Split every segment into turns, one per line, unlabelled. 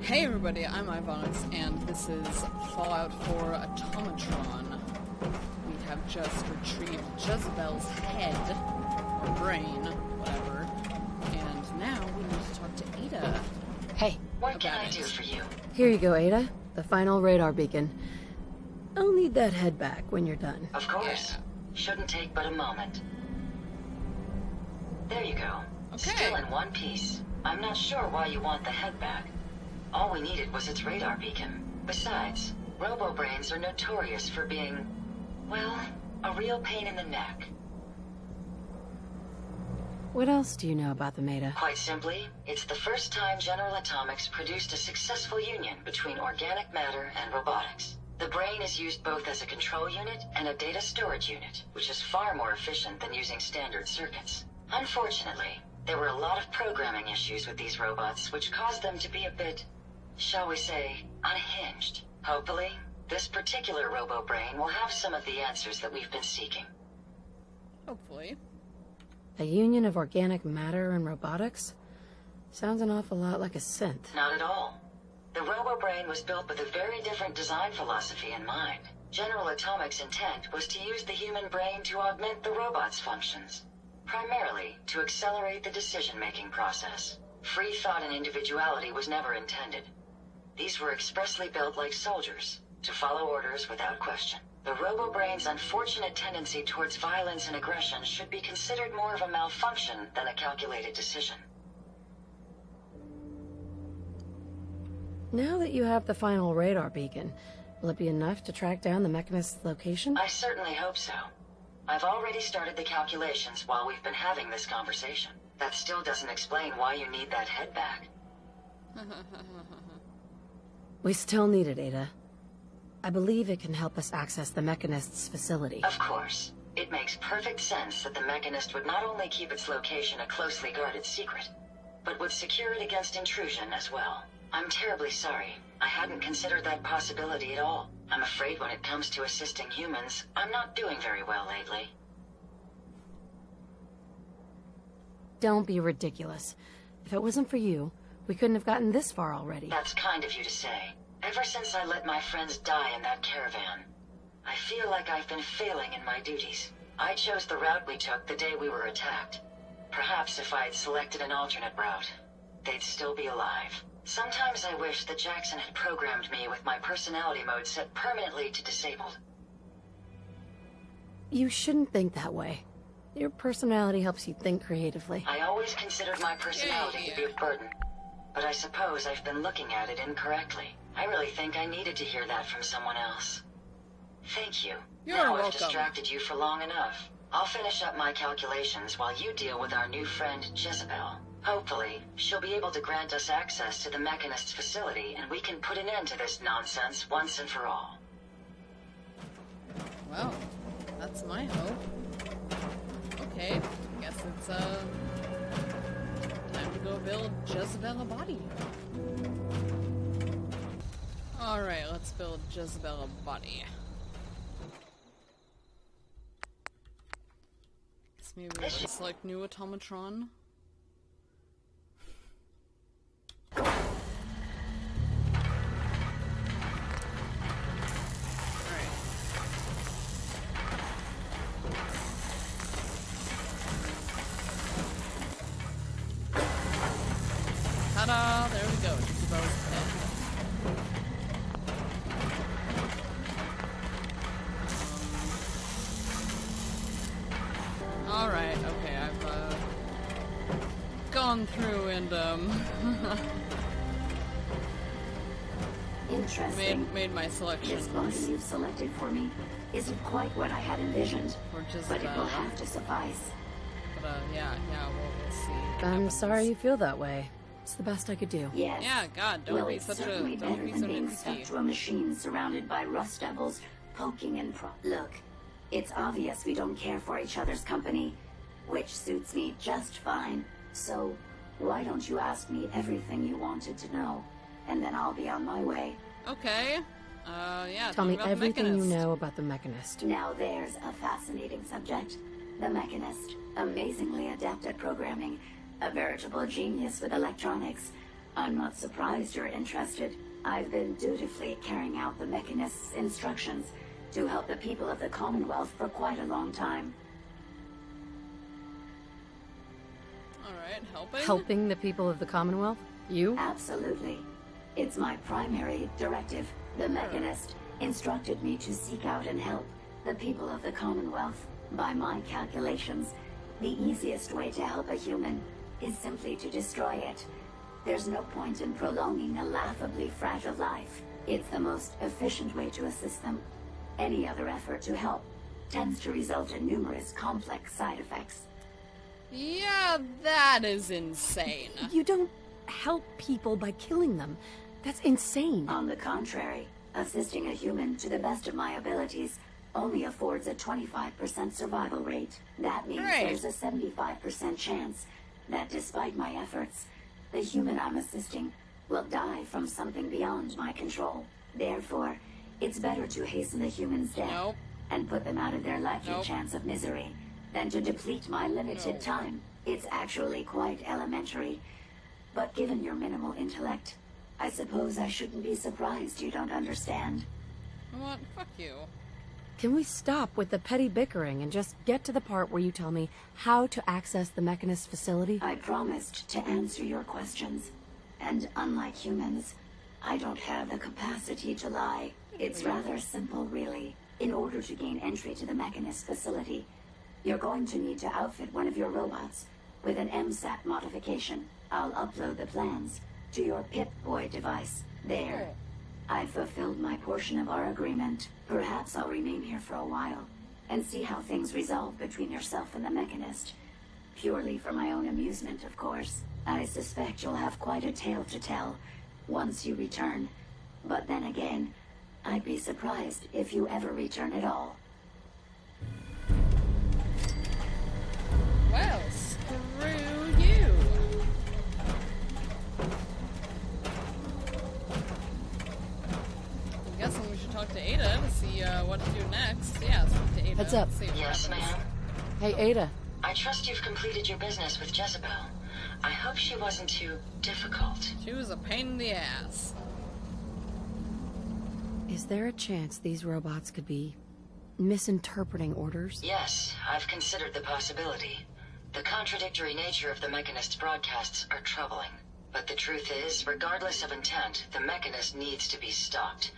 Hey everybody, I'm Ivanis, and this is Fallout 4 Automatron. We have just retrieved Jezebel's head, or brain, whatever, and now we need to talk to Ada.
Hey.
What can I do for you?
Here you go, Ada. The final radar beacon. I'll need that head back when you're done.
Of course.
Yeah.
Shouldn't take but a moment. There you go.
Okay.
Still in one piece. I'm not sure why you want the head back. All we needed was its radar beacon. Besides, robo-brains are notorious for being, well, a real pain in the neck.
What else do you know about them, Ada?
Quite simply, it's the first time General Atomics produced a successful union between organic matter and robotics. The brain is used both as a control unit and a data storage unit, which is far more efficient than using standard circuits. Unfortunately, there were a lot of programming issues with these robots, which caused them to be a bit, shall we say, unhinged. Hopefully, this particular robo-brain will have some of the answers that we've been seeking.
Hopefully.
A union of organic matter and robotics? Sounds an awful lot like a synth.
Not at all. The robo-brain was built with a very different design philosophy in mind. General Atomics' intent was to use the human brain to augment the robot's functions, primarily to accelerate the decision-making process. Free thought and individuality was never intended. These were expressly built like soldiers, to follow orders without question. The robo-brain's unfortunate tendency towards violence and aggression should be considered more of a malfunction than a calculated decision.
Now that you have the final radar beacon, will it be enough to track down the Mechanist's location?
I certainly hope so. I've already started the calculations while we've been having this conversation. That still doesn't explain why you need that head back.
We still need it, Ada. I believe it can help us access the Mechanist's facility.
Of course. It makes perfect sense that the Mechanist would not only keep its location a closely guarded secret, but would secure it against intrusion as well. I'm terribly sorry. I hadn't considered that possibility at all. I'm afraid when it comes to assisting humans, I'm not doing very well lately.
Don't be ridiculous. If it wasn't for you, we couldn't have gotten this far already.
That's kind of you to say. Ever since I let my friends die in that caravan, I feel like I've been failing in my duties. I chose the route we took the day we were attacked. Perhaps if I had selected an alternate route, they'd still be alive. Sometimes I wish that Jackson had programmed me with my personality mode set permanently to disabled.
You shouldn't think that way. Your personality helps you think creatively.
I always considered my personality to be a burden, but I suppose I've been looking at it incorrectly. I really think I needed to hear that from someone else. Thank you.
You're
now
welcome.
I've distracted you for long enough. I'll finish up my calculations while you deal with our new friend, Jezebel. Hopefully, she'll be able to grant us access to the Mechanist's facility, and we can put an end to this nonsense once and for all.
Well, that's my hope. Okay, guess it's, time to go build Jezebel a body. Alright, let's build Jezebel a body. Guess maybe we can select new Automatron. Ta-da! There we go. Jezebel's head. Alright, okay, I've gone through and
Interesting.
made my selections.
This body you've selected for me isn't quite what I had envisioned,
For Jezebel.
but it will have to suffice.
But yeah, we'll see. what
I'm
happens.
sorry you feel that way. It's the best I could do.
Yes.
Yeah, God, don't
well,
be
it's
such a
certainly
don't
better
be
than
so
being stuck
nitpicky.
to a machine surrounded by rust devils poking and Look, it's obvious we don't care for each other's company, which suits me just fine. So, why don't you ask me everything you wanted to know, and then I'll be on my way.
Okay. Yeah.
Tell me
about the
everything you
Mechanist.
know about the Mechanist.
Now there's a fascinating subject. The Mechanist, amazingly adept at programming, a veritable genius with electronics. I'm not surprised you're interested. I've been dutifully carrying out the Mechanist's instructions to help the people of the Commonwealth for quite a long time.
Alright, helping?
Helping the people of the Commonwealth? You?
Absolutely. It's my primary directive. The Mechanist instructed me to seek out and help the people of the Commonwealth. By my calculations, the easiest way to help a human is simply to destroy it. There's no point in prolonging a laughably fragile life. It's the most efficient way to assist them. Any other effort to help tends to result in numerous complex side effects.
Yeah, that is insane.
You don't help people by killing them. That's insane.
On the contrary, assisting a human to the best of my abilities only affords a 25% survival rate. That means
Right.
there's a 75% chance that despite my efforts, the human I'm assisting will die from something beyond my control. Therefore, it's better to hasten the human's death
Nope.
and put them out of their likely
Nope.
chance of misery than to deplete my limited
No.
time. It's actually quite elementary. But given your minimal intellect, I suppose I shouldn't be surprised you don't understand.
What? Fuck you.
Can we stop with the petty bickering and just get to the part where you tell me how to access the Mechanist facility?
I promised to answer your questions. And unlike humans, I don't have the capacity to lie. It's rather simple, really. In order to gain entry to the Mechanist facility, you're going to need to outfit one of your robots with an MSAT modification. I'll upload the plans to your Pip-Boy device. There. I've fulfilled my portion of our agreement. Perhaps I'll remain here for a while and see how things resolve between yourself and the Mechanist. Purely for my own amusement, of course. I suspect you'll have quite a tale to tell once you return. But then again, I'd be surprised if you ever return at all.
Well, screw you. I'm guessing we should talk to Ada to see what to do next. Yeah, let's talk to Ada.
Heads up.
See what
Yes,
happens.
ma'am?
Hey, Ada.
I trust you've completed your business with Jezebel. I hope she wasn't too difficult.
She was a pain in the ass.
Is there a chance these robots could be misinterpreting orders?
Yes, I've considered the possibility. The contradictory nature of the Mechanist's broadcasts are troubling. But the truth is, regardless of intent, the Mechanist needs to be stopped.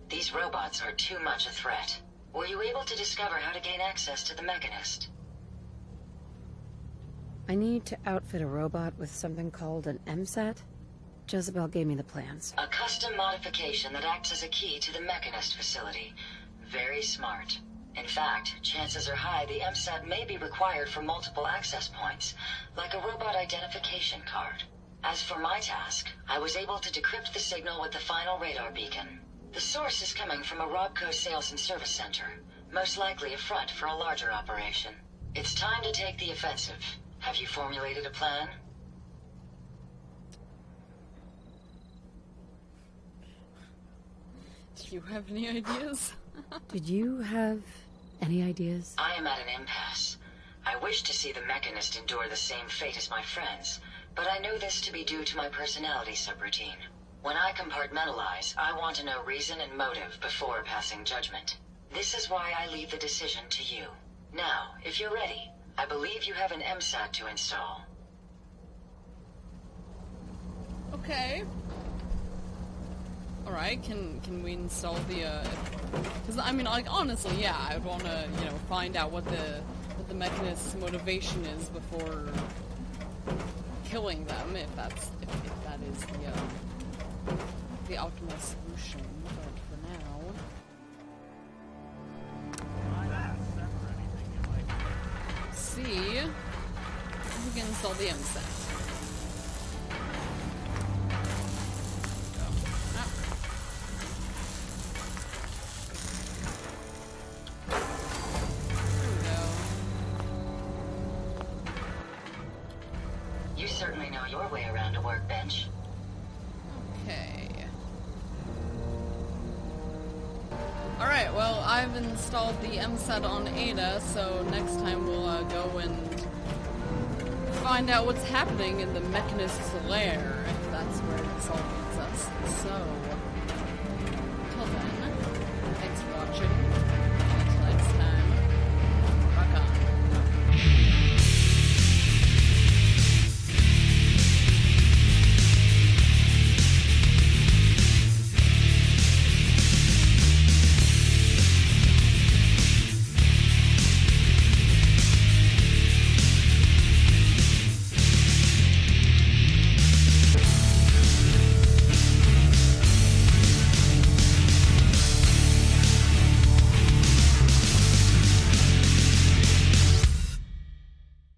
These robots are too much a threat. Were you able to discover how to gain access to the Mechanist?
I need to outfit a robot with something called an MSAT. Jezebel gave me the plans.
A custom modification that acts as a key to the Mechanist facility. Very smart. In fact, chances are high the MSAT may be required for multiple access points, like a robot identification card. As for my task, I was able to decrypt the signal with the final radar beacon. The source is coming from a Robco sales and service center, most likely a front for a larger operation. It's time to take the offensive. Have you formulated a plan?
Do you have any ideas?
Did you have any ideas?
I am at an impasse. I wish to see the Mechanist endure the same fate as my friends, but I know this to be due to my personality subroutine. When I compartmentalize, I want to know reason and motive before passing judgment. This is why I leave the decision to you. Now, if you're ready, I believe you have an MSAT to install.
Okay. Alright, can we install the, because, I mean, like, honestly, yeah, I would want to, you know, find out what the Mechanist's motivation is before killing them, if that is the optimal solution, but for now... Let's see if we can install the MSAT.
You certainly know your way around a workbench.
Okay. Alright, well, I've installed the MSAT on Ada, so next time we'll go and find out what's happening in the Mechanist's lair, if that's where this all leads us. So,